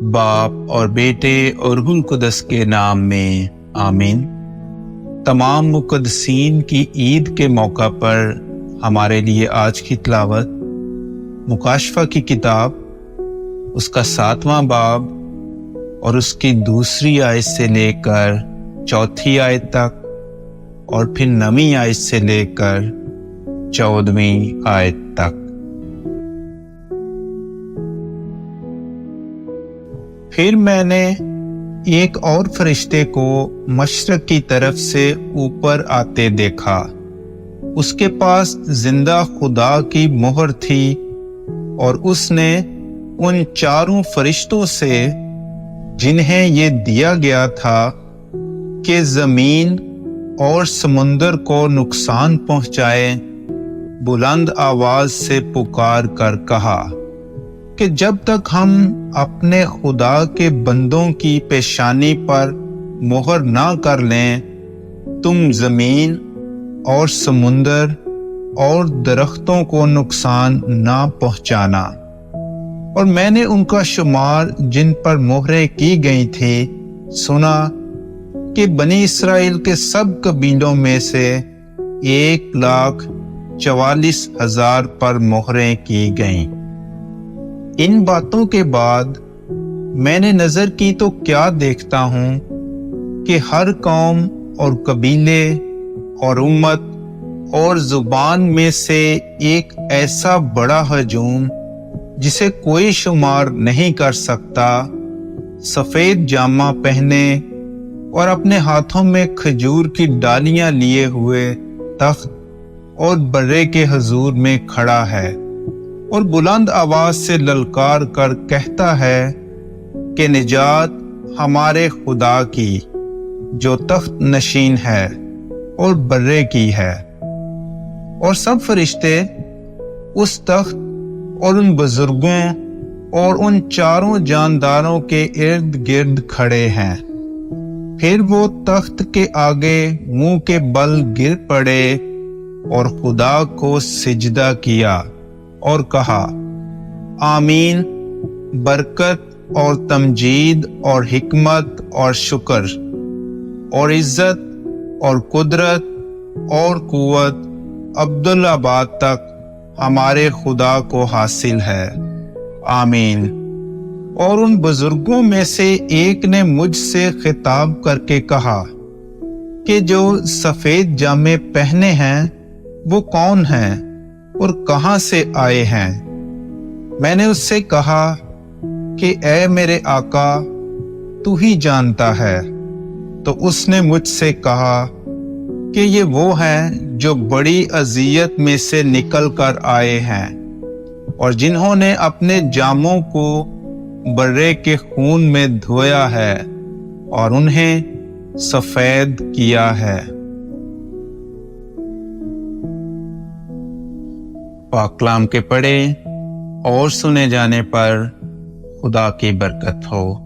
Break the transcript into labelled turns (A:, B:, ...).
A: باپ اور بیٹے اور روح القدس کے نام میں آمین۔ تمام مقدسین کی عید کے موقع پر ہمارے لیے آج کی تلاوت مکاشفہ کی کتاب، اس کا 7واں باب اور اس کی 2 آیت سے لے کر 4 آیت تک، اور پھر 9 آیت سے لے کر 14 آیت تک۔ پھر میں نے ایک اور فرشتے کو مشرق کی طرف سے اوپر آتے دیکھا۔ اس کے پاس زندہ خدا کی مہر تھی، اور اس نے ان 4 فرشتوں سے جنہیں یہ دیا گیا تھا کہ زمین اور سمندر کو نقصان پہنچائے، بلند آواز سے پکار کر کہا کہ جب تک ہم اپنے خدا کے بندوں کی پیشانی پر مہر نہ کر لیں، تم زمین اور سمندر اور درختوں کو نقصان نہ پہنچانا۔ اور میں نے ان کا شمار جن پر مہریں کی گئی تھی سنا کہ بنی اسرائیل کے سب قبیلوں میں سے 1,44,000 پر مہریں کی گئیں۔ ان باتوں کے بعد میں نے نظر کی تو کیا دیکھتا ہوں کہ ہر قوم اور قبیلے اور امت اور زبان میں سے ایک ایسا بڑا ہجوم جسے کوئی شمار نہیں کر سکتا، سفید جامہ پہنے اور اپنے ہاتھوں میں کھجور کی ڈالیاں لیے ہوئے تخت اور برے کے حضور میں کھڑا ہے، اور بلند آواز سے للکار کر کہتا ہے کہ نجات ہمارے خدا کی جو تخت نشین ہے اور برے کی ہے۔ اور سب فرشتے اس تخت اور ان بزرگوں اور ان 4 جانداروں کے ارد گرد کھڑے ہیں۔ پھر وہ تخت کے آگے منہ کے بل گر پڑے اور خدا کو سجدہ کیا اور کہا، آمین، برکت اور تمجید اور حکمت اور شکر اور عزت اور قدرت اور قوت ابدالآباد تک ہمارے خدا کو حاصل ہے، آمین۔ اور ان بزرگوں میں سے ایک نے مجھ سے خطاب کر کے کہا کہ جو سفید جامے پہنے ہیں وہ کون ہیں اور کہاں سے آئے ہیں؟ میں نے اس سے کہا کہ اے میرے آقا، تو ہی جانتا ہے۔ تو اس نے مجھ سے کہا کہ یہ وہ ہیں جو بڑی اذیت میں سے نکل کر آئے ہیں، اور جنہوں نے اپنے جاموں کو برے کے خون میں دھویا ہے اور انہیں سفید کیا ہے۔ پاک کلام کے پڑھے اور سنے جانے پر خدا کی برکت ہو۔